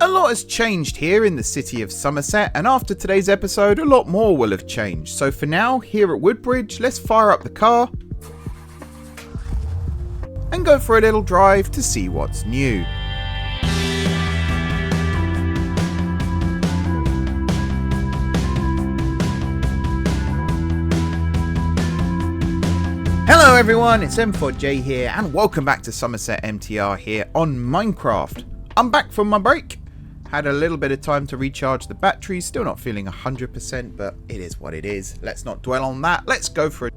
A lot has changed here in the city of Summerset, and after today's episode, a lot more will have changed. So for now, here at Woodbridge, let's fire up the car and go for a little drive to see what's new. Hello everyone, it's M4J here, and welcome back to Somerset MTR here on Minecraft. I'm back from my break. Had a little bit of time to recharge the batteries, still not feeling 100%, but it is what it is. Let's not dwell on that. Let's go for it.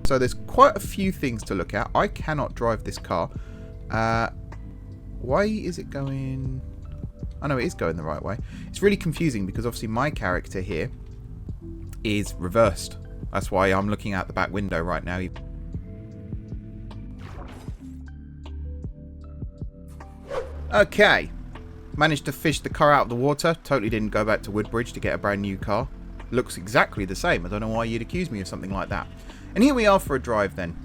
So there's quite a few things to look at. I cannot drive this car. Why is it going... I know it is going the right way. It's really confusing because obviously my character here is reversed. That's why I'm looking out the back window right now. Okay. Managed to fish the car out of the water. Totally didn't go back to Woodbridge to get a brand new car. Looks exactly the same. I don't know why you'd accuse me of something like that. And here we are for a drive then.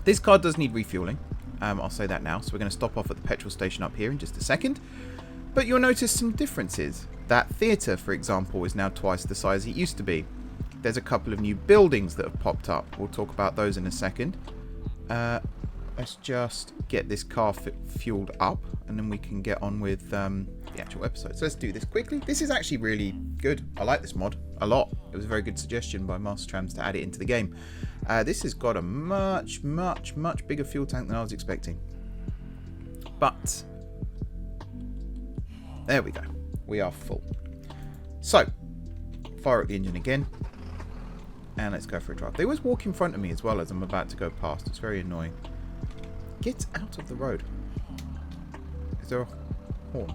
This car does need refueling. I'll say that now. So we're going to stop off at the petrol station up here in just a second. But you'll notice some differences. That theatre, for example, is now twice the size it used to be. There's a couple of new buildings that have popped up. We'll talk about those in a second. Let's just get this car fueled up, and then we can get on with the actual episode. So let's do this quickly. This is actually really good. I like this mod a lot. It was a very good suggestion by Mastertrams to add it into the game. This has got a much bigger fuel tank than I was expecting. But there we go. We are full. So, fire up the engine again. And let's go for a drive. They always walk in front of me as well as I'm about to go past. It's very annoying. Get out of the road. Is there a horn?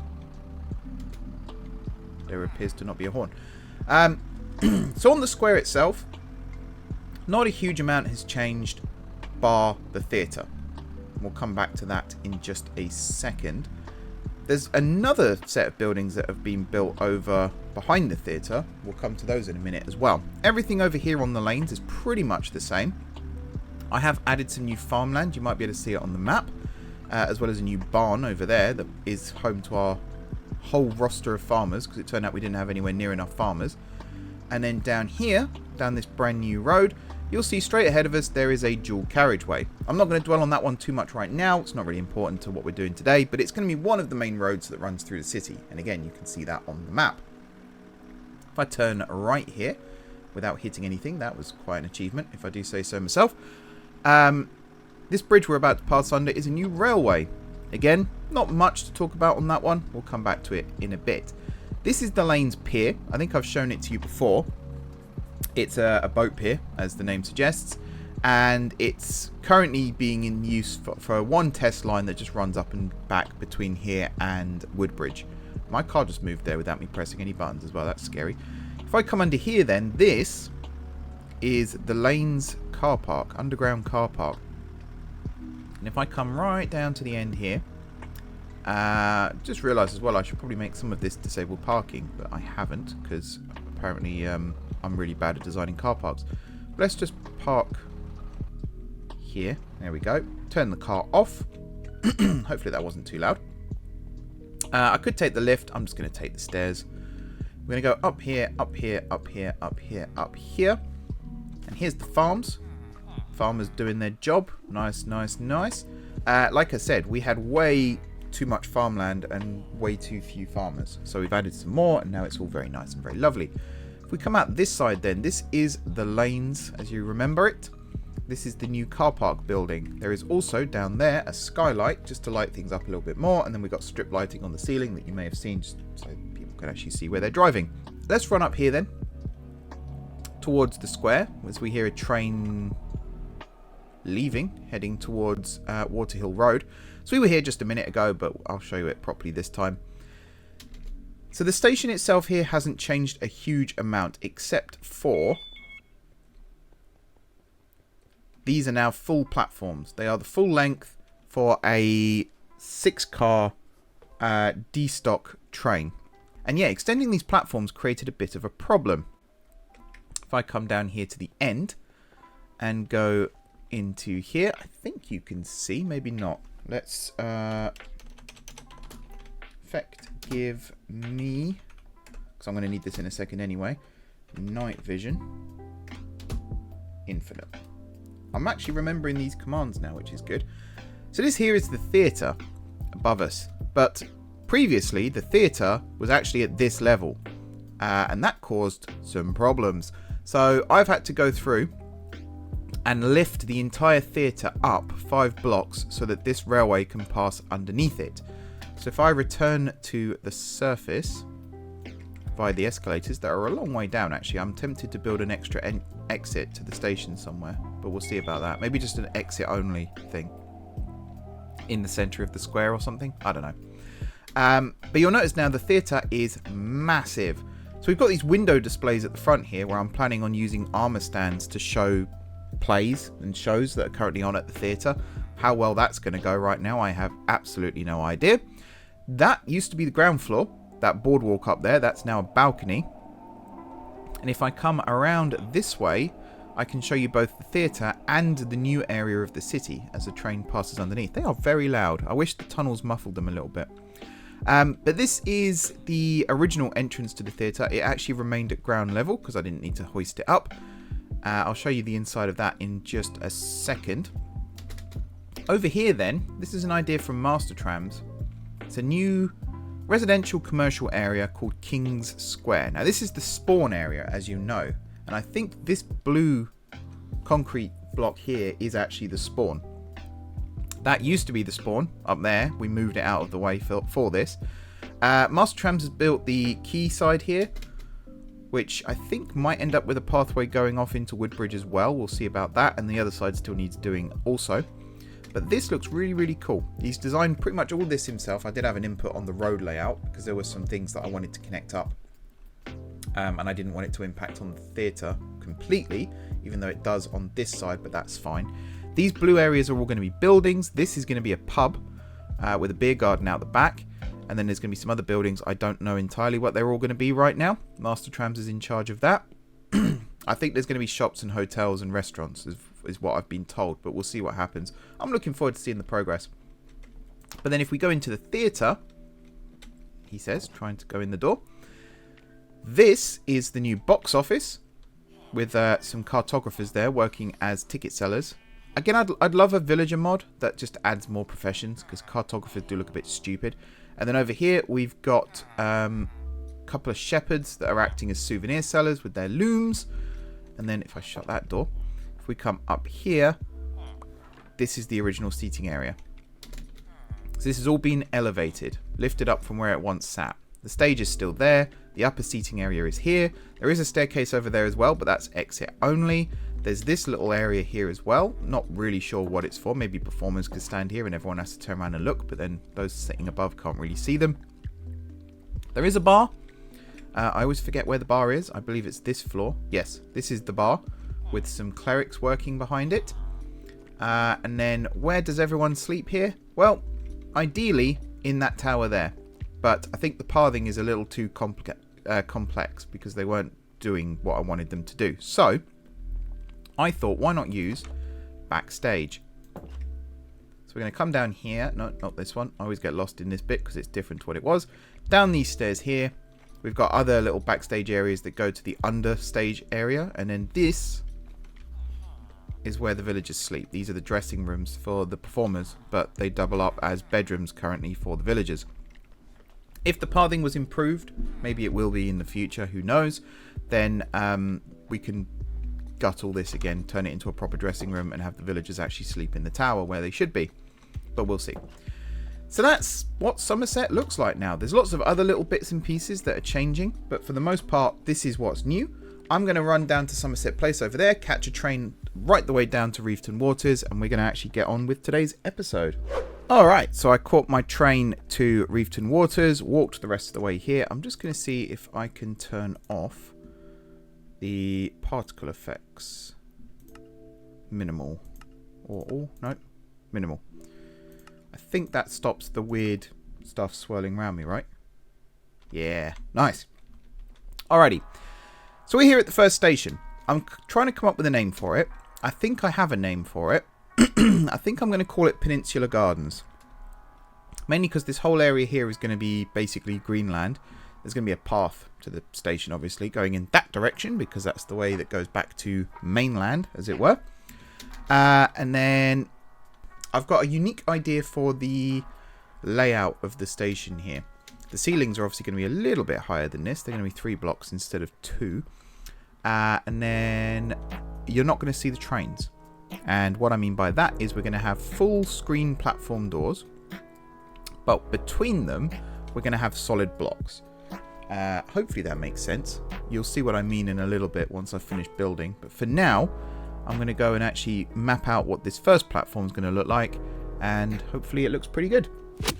There appears to not be a horn. So on the square itself, not a huge amount has changed bar the theatre. We'll come back to that in just a second. There's another set of buildings that have been built over behind the theatre. We'll come to those in a minute as well. Everything over here on the lanes is pretty much the same. I have added some new farmland. You might be able to see it on the map. As well as a new barn over there that is home to our whole roster of farmers, because it turned out we didn't have anywhere near enough farmers. And then down here, down this brand new road, you'll see straight ahead of us there is a dual carriageway. I'm not going to dwell on that one too much right now. It's not really important to what we're doing today, but it's going to be one of the main roads that runs through the city. And again, you can see that on the map. If I turn right here without hitting anything, that was quite an achievement, if I do say so myself. This bridge we're about to pass under is a new railway. Again, not much to talk about on that one. We'll come back to it in a bit. This is the Lanes Pier. I think I've shown it to you before. It's a boat pier, as the name suggests, and it's currently being in use for one test line that just runs up and back between here and Woodbridge. My car just moved there without me pressing any buttons as well. That's scary. If I come under here then, this is the Lanes car park, underground car park. And if I come right down to the end here, just realised as well I should probably make some of this disabled parking, but I haven't because apparently I'm really bad at designing car parks. But let's just park here. There we go. Turn the car off. Hopefully that wasn't too loud. I could take the lift. I'm just going to take the stairs. We're going to go up here, up here, up here, up here, up here. And here's the farms. Farmers doing their job. Nice. Like I said, we had way too much farmland and way too few farmers. So we've added some more, and now it's all very nice and very lovely. If we come out this side then, this is the lanes as you remember it. This is the new car park building. There is also down there a skylight just to light things up a little bit more, and then we've got strip lighting on the ceiling that you may have seen just so people can actually see where they're driving. Let's run up here then towards the square as we hear a train leaving, heading towards Waterhill Road. So we were here just a minute ago, but I'll show you it properly this time. So the station itself here hasn't changed a huge amount, except for these are now full platforms. They are the full length for a 6-car D-stock train. And yeah, extending these platforms created a bit of a problem. If I come down here to the end and go into here, I think you can see, maybe not. Let's effect give me, because I'm going to need this in a second anyway, night vision infinite. I'm actually remembering these commands now, which is good. So this here is the theatre above us, but previously the theatre was actually at this level, and that caused some problems. So I've had to go through and lift the entire theatre up 5 blocks so that this railway can pass underneath it. So if I return to the surface via the escalators that are a long way down, actually, I'm tempted to build an extra exit to the station somewhere, but we'll see about that. Maybe just an exit only thing in the centre of the square or something. I don't know. But you'll notice now the theatre is massive. So we've got these window displays at the front here where I'm planning on using armour stands to show plays and shows that are currently on at the theatre. How well that's going to go right now, I have absolutely no idea. That used to be the ground floor. That boardwalk up there, that's now a balcony. And if I come around this way, I can show you both the theatre and the new area of the city as the train passes underneath. They are very loud. I wish the tunnels muffled them a little bit. But this is the original entrance to the theatre. It actually remained at ground level because I didn't need to hoist it up. I'll show you the inside of that in just a second. Over here then, this is an idea from Master Trams. It's a new residential commercial area called King's Square. Now this is the spawn area, as you know. And I think this blue concrete block here is actually the spawn. That used to be the spawn up there. We moved it out of the way for this. Master Trams has built the quay side here, which I think might end up with a pathway going off into Woodbridge as well. We'll see about that. And the other side still needs doing also. But this looks really, really cool. He's designed pretty much all this himself. I did have an input on the road layout because there were some things that I wanted to connect up. And I didn't want it to impact on the theatre completely, even though it does on this side, but that's fine. These blue areas are all going to be buildings. This is going to be a pub with a beer garden out the back. And then there's going to be some other buildings. I don't know entirely what they're all going to be right now. Master Trams is in charge of that. I think there's going to be shops and hotels and restaurants is what I've been told, but we'll see what happens. I'm looking forward to seeing the progress. But then if we go into the theatre, he says, trying to go in the door. This is the new box office with some cartographers there working as ticket sellers. Again, I'd love a villager mod that just adds more professions because cartographers do look a bit stupid. And then over here, we've got a couple of shepherds that are acting as souvenir sellers with their looms. And then if I shut that door, if we come up here, this is the original seating area. So this has all been elevated, lifted up from where it once sat. The stage is still there. The upper seating area is here. There is a staircase over there as well, but that's exit only. There's this little area here as well. Not really sure what it's for. Maybe performers could stand here and everyone has to turn around and look, but then those sitting above can't really see them. There is a bar. I always forget where the bar is. I believe it's this floor. Yes, this is the bar with some clerics working behind it. And then where does everyone sleep here? Well, ideally in that tower there. But I think the pathing is a little too complex because they weren't doing what I wanted them to do. So I thought, why not use backstage? So we're going to come down here. No, not this one. I always get lost in this bit because it's different to what it was. Down these stairs here. We've got other little backstage areas that go to the understage area. And then this is where the villagers sleep. These are the dressing rooms for the performers, but they double up as bedrooms currently for the villagers. If the pathing was improved, maybe it will be in the future, who knows, then we can gut all this again, turn it into a proper dressing room and have the villagers actually sleep in the tower where they should be. But we'll see. So that's what Summerset looks like now. There's lots of other little bits and pieces that are changing, but for the most part, this is what's new. I'm going to run down to Summerset Place over there, catch a train right the way down to Reefton Waters, and we're going to actually get on with today's episode. Alright, so I caught my train to Reefton Waters, walked the rest of the way here. I'm just going to see if I can turn off the particle effects. Minimal. Or no, minimal. I think that stops the weird stuff swirling around me, right? Yeah, nice. Alrighty. So we're here at the first station. I'm trying to come up with a name for it. I think I have a name for it. I think I'm going to call it Peninsula Gardens. Mainly because this whole area here is going to be basically Greenland. There's going to be a path to the station, obviously, going in that direction, because that's the way that goes back to mainland, as it were. And then I've got a unique idea for the layout of the station here. The ceilings are obviously going to be a little bit higher than this. They're going to be 3 blocks instead of 2. And then you're not going to see the trains. And what I mean by that is we're going to have full screen platform doors. But between them, we're going to have solid blocks. Hopefully that makes sense. You'll see what I mean in a little bit once I've finished building. But for now, I'm going to go and actually map out what this first platform is going to look like. And hopefully it looks pretty good.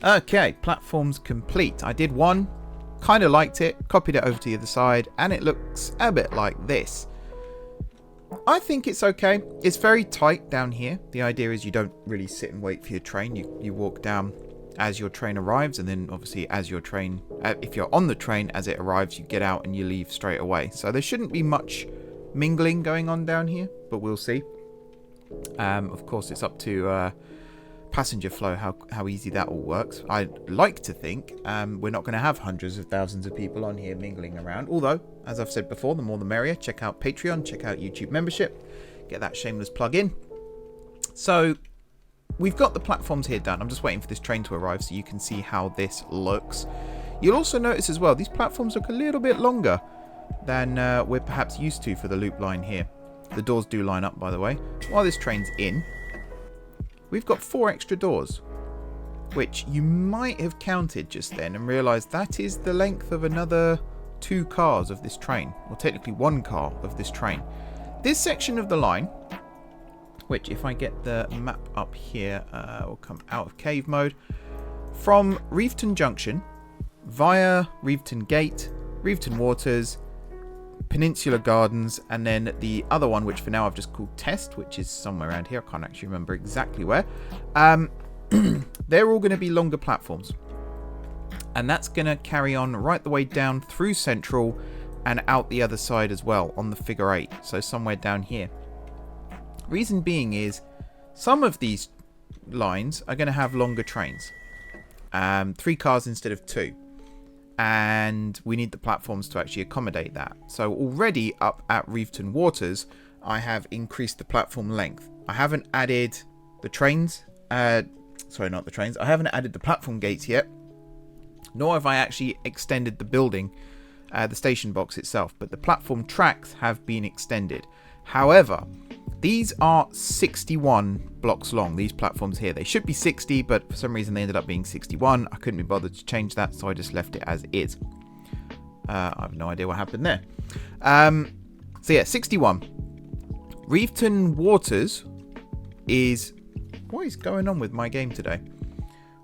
Okay, platform's complete. I did one, kind of liked it, copied it over to the other side, and it looks a bit like this. I think it's okay. It's very tight down here. The idea is you don't really sit and wait for your train. You walk down as your train arrives, and then obviously as your train, if you're on the train as it arrives, you get out and you leave straight away. So there shouldn't be much mingling going on down here, but we'll see. Of course, it's up to passenger flow, how easy that all works. I'd like to think we're not going to have hundreds of thousands of people on here mingling around. Although, as I've said before, the more the merrier. Check out Patreon, check out YouTube membership, get that shameless plug in. So we've got the platforms here done. I'm just waiting for this train to arrive so you can see how this looks. You'll also notice as well, these platforms look a little bit longer than we're perhaps used to for the loop line here. The doors do line up, by the way. While this train's in, we've got 4 extra doors, which you might have counted just then and realised that is the length of another 2 cars of this train, or technically 1 car of this train. This section of the line, which if I get the map up here, will come out of cave mode, from Reefton Junction, via Reefton Gate, Reefton Waters, Peninsula Gardens, and then the other one, which for now I've just called Test, which is somewhere around here. I can't actually remember exactly where. They're all going to be longer platforms. And that's going to carry on right the way down through Central and out the other side as well on the figure 8. So somewhere down here. Reason being is some of these lines are going to have longer trains. 3 cars instead of 2. And we need the platforms to actually accommodate that. So already up at Reefton Waters, I have increased the platform length. I haven't added the trains. Sorry, not the trains. I haven't added the platform gates yet. Nor have I actually extended the building, the station box itself. But the platform tracks have been extended. However, these are 61 blocks long, these platforms here. They should be 60, but for some reason they ended up being 61. I couldn't be bothered to change that, so I just left it as is. I have no idea what happened there. So yeah, 61. Reefton Waters is... What is going on with my game today?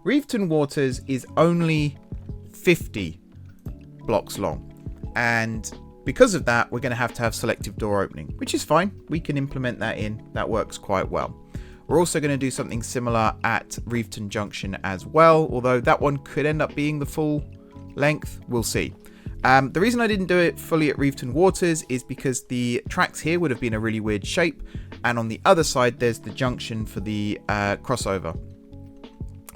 Reefton Waters is only 50 blocks long. And because of that, we're going to have selective door opening, which is fine. We can implement that in. That works quite well. We're also going to do something similar at Reefton Junction as well, although that one could end up being the full length. We'll see. The reason I didn't do it fully at Reefton Waters is because the tracks here would have been a really weird shape, and on the other side there's the junction for the crossover.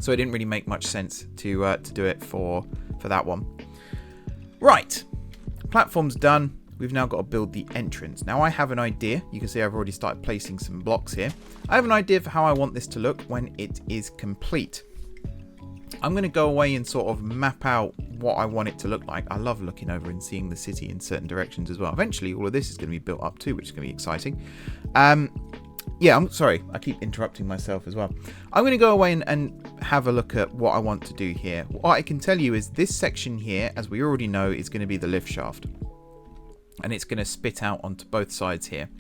So it didn't really make much sense to do it for that one. Right. Platform's done. We've now got to build the entrance. Now I have an idea. You can see I've already started placing some blocks here. I have an idea for how I want this to look when it is complete. I'm going to go away and sort of map out what I want it to look like. I love looking over and seeing the city in certain directions as well. Eventually all of this is going to be built up too, which is going to be exciting. Yeah, I'm sorry. I keep interrupting myself as well. I'm going to go away and have a look at what I want to do here. What I can tell you is this section here, as we already know, is going to be the lift shaft. And it's going to spit out onto both sides here.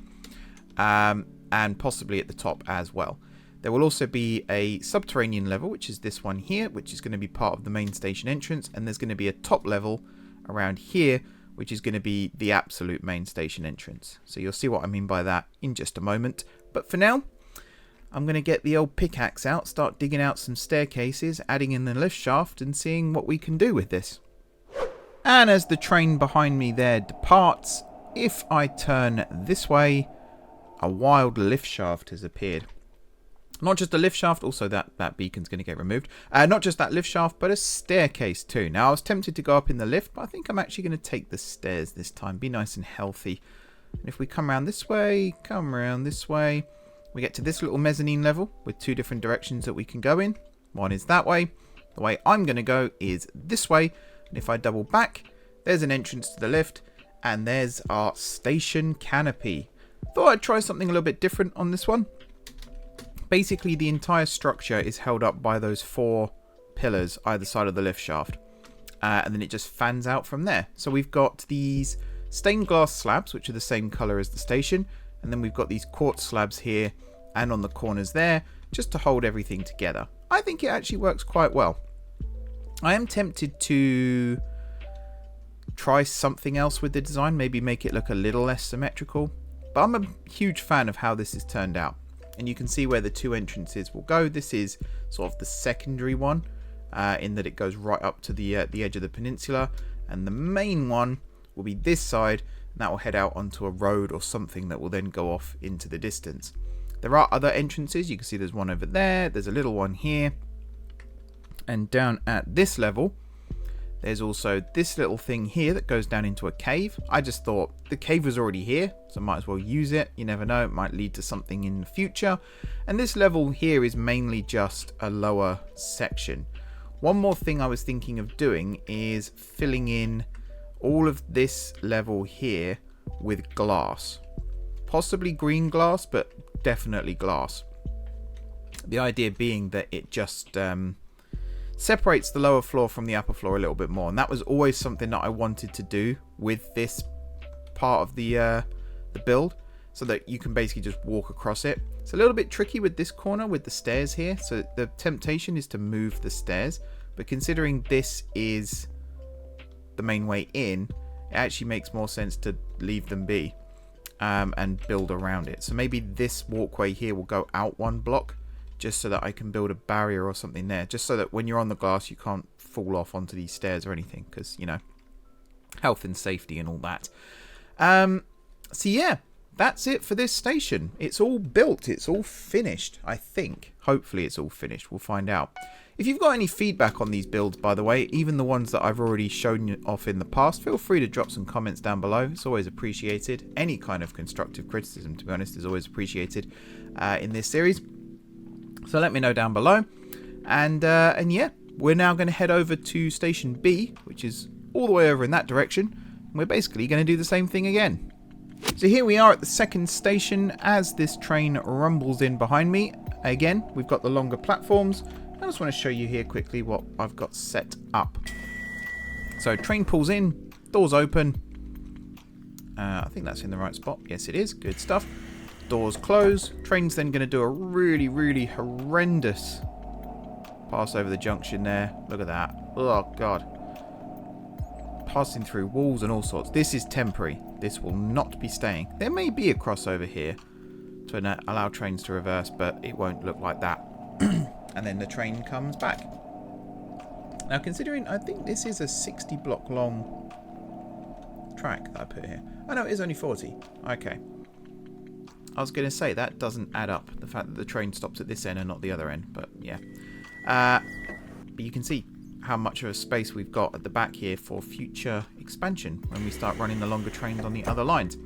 And possibly at the top as well. There will also be a subterranean level, which is this one here, which is going to be part of the main station entrance. And there's going to be a top level around here, which is going to be the absolute main station entrance. So you'll see what I mean by that in just a moment. But for now, I'm going to get the old pickaxe out, start digging out some staircases, adding in the lift shaft and seeing what we can do with this. And as the train behind me there departs, if I turn this way, a wild lift shaft has appeared. Not just a lift shaft, also that beacon's going to get removed. Not just that lift shaft, but a staircase too. Now, I was tempted to go up in the lift, but I think I'm actually going to take the stairs this time. Be nice and healthy. And if we come around this way, we get to this little mezzanine level with two different directions that we can go in. One is that way. The way I'm going to go is this way. And if I double back, there's an entrance to the lift. And there's our station canopy. Thought I'd try something a little bit different on this one. Basically, the entire structure is held up by those 4 pillars either side of the lift shaft. And then it just fans out from there. So we've got these stained glass slabs, which are the same colour as the station. And then we've got these quartz slabs here and on the corners there, just to hold everything together. I think it actually works quite well. I am tempted to try something else with the design, maybe make it look a little less symmetrical. But I'm a huge fan of how this has turned out. And you can see where the 2 entrances will go. This is sort of the secondary one, in that it goes right up to the edge of the peninsula. And the main one will be this side, and that will head out onto a road or something that will then go off into the distance. There are other entrances. You can see there's one over there. There's a little one here. And down at this level, there's also this little thing here that goes down into a cave. I just thought the cave was already here, so I might as well use it. You never know, it might lead to something in the future. And this level here is mainly just a lower section. One more thing I was thinking of doing is filling in all of this level here with glass. Possibly green glass, but definitely glass. The idea being that it just separates the lower floor from the upper floor a little bit more, and that was always something that I wanted to do with this part of the build, so that you can basically just walk across it. It's a little bit tricky with this corner with the stairs here, so the temptation is to move the stairs, but considering this is the main way in, it actually makes more sense to leave them be and build around it. So maybe this walkway here will go out 1 block, just so that I can build a barrier or something there, just so that when you're on the glass you can't fall off onto these stairs or anything, because, you know, health and safety and all that. So yeah, that's it for this station. It's all built, it's all finished, I think. Hopefully it's all finished, we'll find out. If you've got any feedback on these builds, by the way, even the ones that I've already shown you off in the past, feel free to drop some comments down below. It's always appreciated. Any kind of constructive criticism, to be honest, is always appreciated in this series. So let me know down below. And yeah, we're now going to head over to Station B, which is all the way over in that direction. And we're basically going to do the same thing again. So here we are at the second station as this train rumbles in behind me. Again, we've got the longer platforms. I just want to show you here quickly what I've got set up. So train pulls in, doors open. I think that's in the right spot. Yes, it is. Good stuff. Doors close. Train's then going to do a really, really horrendous pass over the junction there. Look at that. Oh, God. Passing through walls and all sorts. This is temporary. This will not be staying. There may be a crossover here to allow trains to reverse, but it won't look like that. And then the train comes back. Now, considering I think this is a 60 block long track that I put here. Oh, no, it is only 40. Okay. I was going to say, that doesn't add up. The fact that the train stops at this end and not the other end. But, yeah. But you can see how much of a space we've got at the back here for future expansion when we start running the longer trains on the other lines.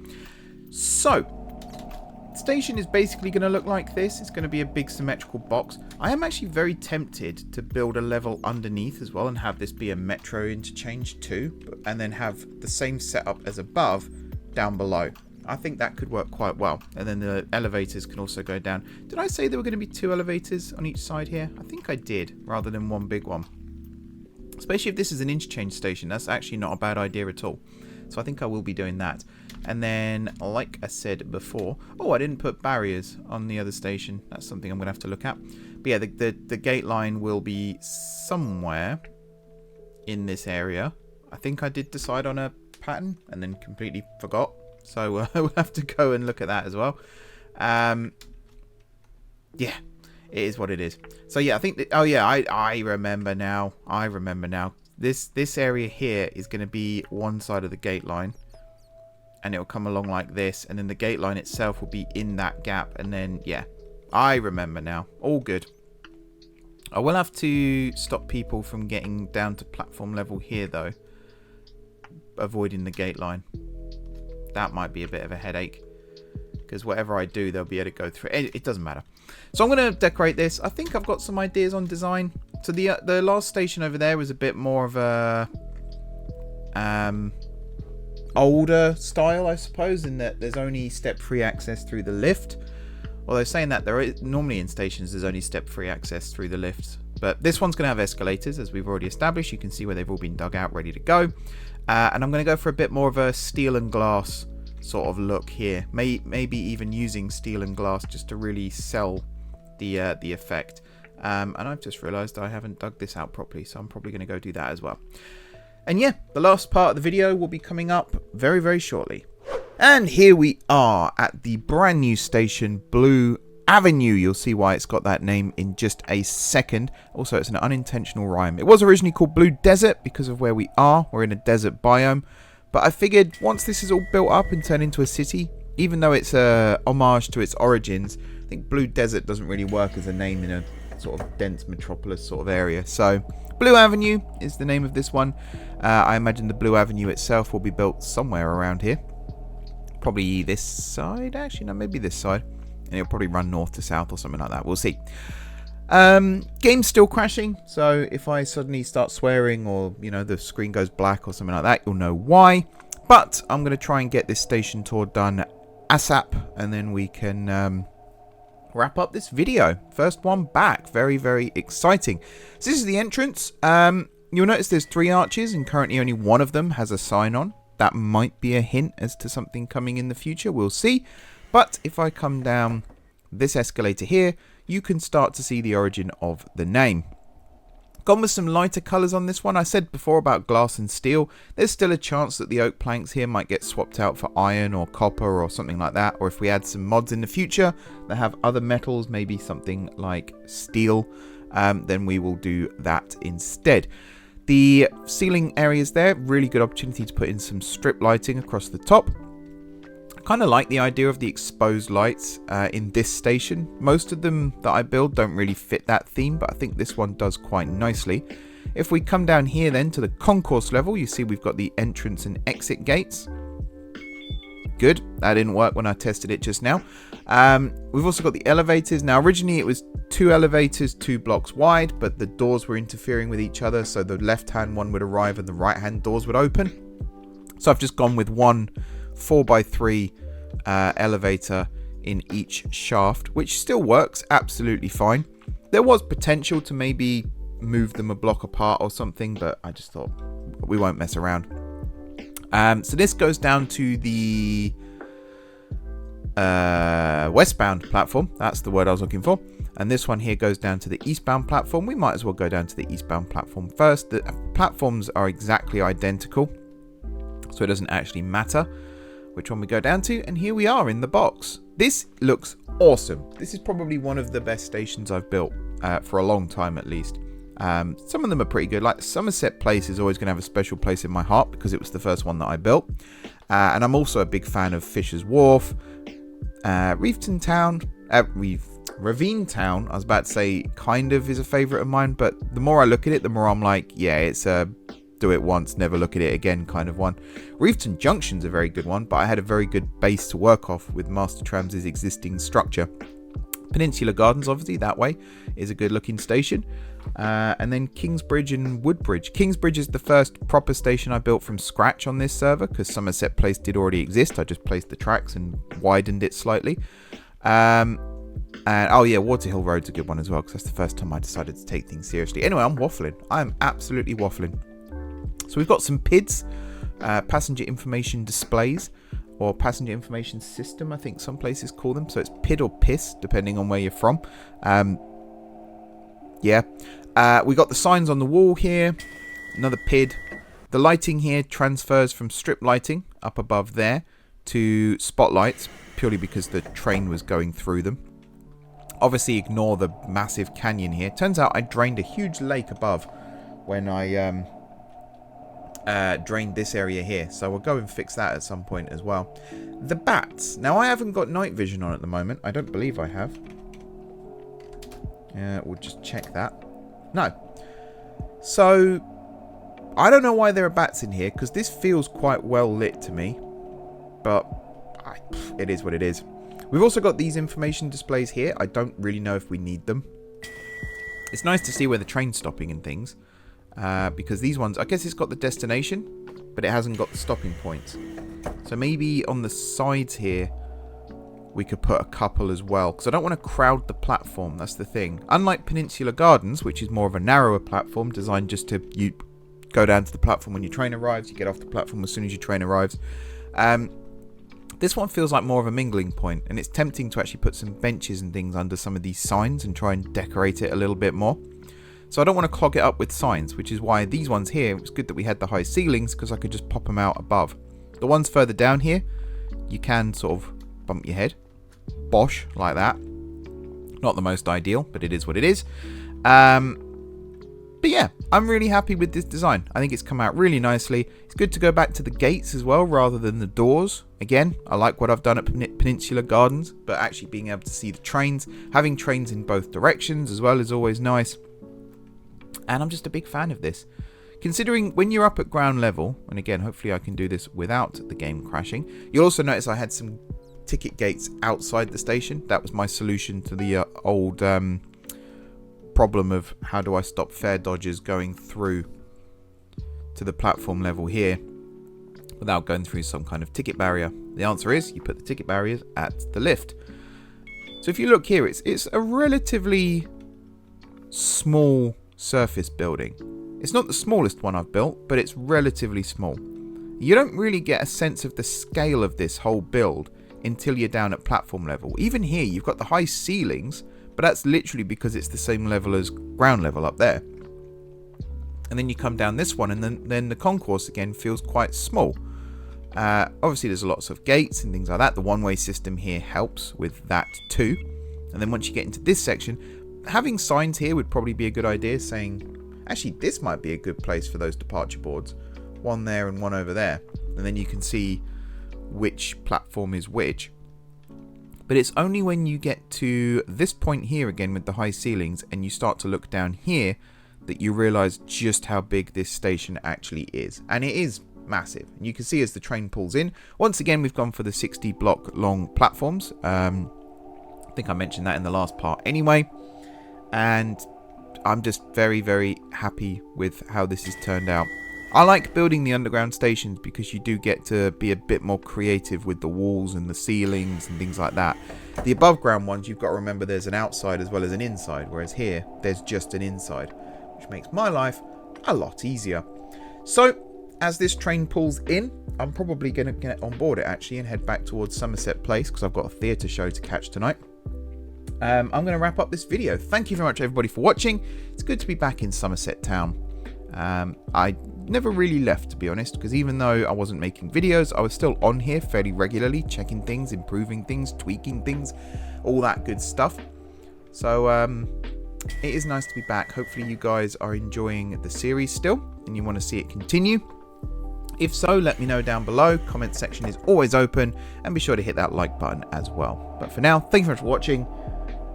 So, the station is basically going to look like this. It's going to be a big symmetrical box. I am actually very tempted to build a level underneath as well and have this be a metro interchange too, and then have the same setup as above down below. I think that could work quite well. And then the elevators can also go down. Did I say there were going to be 2 elevators on each side here? I think I did, rather than one big one. Especially if this is an interchange station. That's actually not a bad idea at all. So I think I will be doing that. And then, like I said before... Oh, I didn't put barriers on the other station. That's something I'm going to have to look at. But yeah, the gate line will be somewhere in this area. I think I did decide on a pattern and then completely forgot. So we'll have to go and look at that as well. Yeah, it is what it is. So yeah, I think that, oh yeah, I remember now. This area here is going to be one side of the gate line, and it will come along like this, and then the gate line itself will be in that gap, and then yeah, I remember now. All good. I will have to stop people from getting down to platform level here though, avoiding the gate line. That might be a bit of a headache, because whatever I do, they'll be able to go through. It doesn't matter. So I'm going to decorate this. I think I've got some ideas on design. So the last station over there was a bit more of a older style, I suppose, in that there's only step-free access through the lift. Although saying that, there is normally in stations there's only step-free access through the lifts. But this one's going to have escalators, as we've already established. You can see where they've all been dug out, ready to go. And I'm going to go for a bit more of a steel and glass sort of look here. Maybe even using steel and glass just to really sell the effect. And I've just realised I haven't dug this out properly, so I'm probably going to go do that as well. And yeah, the last part of the video will be coming up very, very shortly. And here we are at the brand new station, Blue Avenue. You'll see why it's got that name in just a second. Also, it's an unintentional rhyme. It was originally called Blue Desert because of where we are. We're in a desert biome. But I figured once this is all built up and turned into a city, even though it's a homage to its origins, I think Blue Desert doesn't really work as a name in a sort of dense metropolis sort of area. So Blue Avenue is the name of this one. I imagine the Blue Avenue itself will be built somewhere around here. Probably this side, actually, no, maybe this side. And it'll probably run north to south or something like that. We'll see. Game's still crashing, so if I suddenly start swearing or, you know, the screen goes black or something like that, you'll know why. But I'm going to try and get this station tour done ASAP, and then we can wrap up this video. First one back. Very, very exciting. So this is the entrance. You'll notice there's 3 arches, and currently only one of them has a sign on. That might be a hint as to something coming in the future. We'll see. But if I come down this escalator here, you can start to see the origin of the name. Gone with some lighter colours on this one. I said before about glass and steel. There's still a chance that the oak planks here might get swapped out for iron or copper or something like that. Or if we add some mods in the future that have other metals, maybe something like steel, then we will do that instead. The ceiling areas there, really good opportunity to put in some strip lighting across the top. I kind of like the idea of the exposed lights in this station. Most of them that I build don't really fit that theme, but I think this one does quite nicely. If we come down here then to the concourse level, you see we've got the entrance and exit gates. Good, that didn't work when I tested it just now. We've also got the elevators. Now originally it was 2 elevators, 2 blocks wide, but the doors were interfering with each other, so the left hand one would arrive and the right hand doors would open. So I've just gone with one 4x3 elevator in each shaft, which still works absolutely fine. There was potential to maybe move them a block apart or something, but I just thought we won't mess around. So this goes down to the westbound platform. That's the word I was looking for. And this one here goes down to the eastbound platform. We might as well go down to the eastbound platform first. The platforms are exactly identical, so it doesn't actually matter which one we go down to. And here we are in the box. This looks awesome. This is probably one of the best stations I've built for a long time at least. Some of them are pretty good. Like Summerset Place is always going to have a special place in my heart because it was the first one that I built. And I'm also a big fan of Fisher's Wharf, Reefton Town, Ravine Town, I was about to say, kind of is a favourite of mine, but the more I look at it, the more I'm like, yeah, it's a do it once, never look at it again kind of one. Reefton Junction's a very good one, but I had a very good base to work off with Master Tram's existing structure. Peninsula Gardens, obviously, that way, is a good looking station. And then Kingsbridge and Woodbridge. Kingsbridge is the first proper station I built from scratch on this server, because Somerset Place did already exist. I just placed the tracks and widened it slightly. And oh yeah, Waterhill Road's a good one as well, because that's the first time I decided to take things seriously. Anyway, I'm waffling. I am absolutely waffling. So we've got some PIDs, passenger information displays, or passenger information system, I think some places call them. So it's PID or PIS, depending on where you're from. Yeah. We got the signs on the wall here. Another PID. The lighting here transfers from strip lighting up above there to spotlights, purely because the train was going through them. Obviously ignore the massive canyon here. Turns out I drained a huge lake above when I drained this area here. So we'll go and fix that at some point as well. The bats. Now, I haven't got night vision on at the moment. I don't believe I have. We'll just check that. No. So, I don't know why there are bats in here, because this feels quite well lit to me. But, it is what it is. We've also got these information displays here. I don't really know if we need them. It's nice to see where the train's stopping and things. Because these ones, I guess it's got the destination, but it hasn't got the stopping points. So maybe on the sides here, we could put a couple as well. Because I don't want to crowd the platform, that's the thing. Unlike Peninsula Gardens, which is more of a narrower platform, designed just to, you go down to the platform when your train arrives, you get off the platform as soon as your train arrives. This one feels like more of a mingling point, and it's tempting to actually put some benches and things under some of these signs and try and decorate it a little bit more. So I don't want to clog it up with signs, which is why these ones here, it's good that we had the high ceilings, because I could just pop them out above. The ones further down here, you can sort of bump your head. Bosh, like that. Not the most ideal, but it is what it is. But yeah, I'm really happy with this design. I think it's come out really nicely. It's good to go back to the gates as well, rather than the doors. Again, I like what I've done at Peninsula Gardens, but actually being able to see the trains. Having trains in both directions as well is always nice. And I'm just a big fan of this. Considering when you're up at ground level, and again, hopefully I can do this without the game crashing. You'll also notice I had some ticket gates outside the station. That was my solution to the old problem of how do I stop fare dodgers going through to the platform level here without going through some kind of ticket barrier. The answer is you put the ticket barriers at the lift. So if you look here, it's a relatively small surface building. It's not the smallest one I've built, but it's relatively small. You don't really get a sense of the scale of this whole build until you're down at platform level. Even here, you've got the high ceilings, but that's literally because it's the same level as ground level up there. And then you come down this one, and then the concourse again feels quite small. Obviously, there's lots of gates and things like that. The one-way system here helps with that too. And then once you get into this section, having signs here would probably be a good idea, saying, actually, this might be a good place for those departure boards. One there and one over there. And then you can see which platform is which. But it's only when you get to this point here again with the high ceilings and you start to look down here that you realise just how big this station actually is. And it is massive. And you can see as the train pulls in. Once again, we've gone for the 60 block long platforms. I think I mentioned that in the last part anyway. And I'm just very, very happy with how this has turned out. I like building the underground stations because you do get to be a bit more creative with the walls and the ceilings and things like that. The above ground ones, you've got to remember there's an outside as well as an inside, whereas here there's just an inside, which makes my life a lot easier. So as this train pulls in, I'm probably going to get on board it actually and head back towards Summerset Place because I've got a theatre show to catch tonight. I'm going to wrap up this video. Thank you very much everybody for watching. It's good to be back in Summerset Town. I never really left, to be honest, because even though I wasn't making videos, I was still on here fairly regularly, checking things, improving things, tweaking things, all that good stuff. So it is nice to be back. Hopefully you guys are enjoying the series still and you want to see it continue. If so, let me know down below. Comment section is always open, and be sure to hit that like button as well. But for now, thank you very much for watching.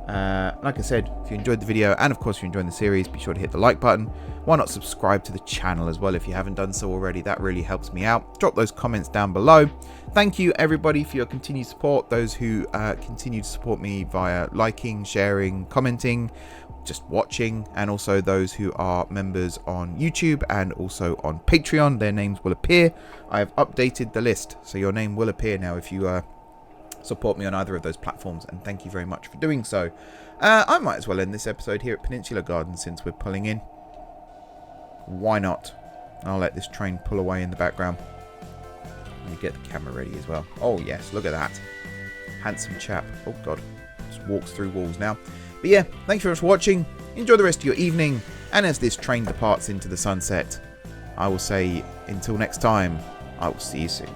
Like I said, if you enjoyed the video and of course if you're enjoying the series, be sure to hit the like button. Why not subscribe to the channel as well if you haven't done so already? That really helps me out. Drop those comments down below. Thank you everybody for your continued support. Those who continue to support me via liking, sharing, commenting, just watching, and also those who are members on YouTube and also on Patreon. Their names will appear. I have updated the list, so your name will appear now if you support me on either of those platforms, and thank you very much for doing so. I might as well end this episode here at Peninsula Gardens since we're pulling in. Why not? I'll let this train pull away in the background. Let me get the camera ready as well. Oh yes, look at that. Handsome chap. Oh god, just walks through walls now. But yeah, thanks very much for watching. Enjoy the rest of your evening, and as this train departs into the sunset, I will say until next time, I will see you soon.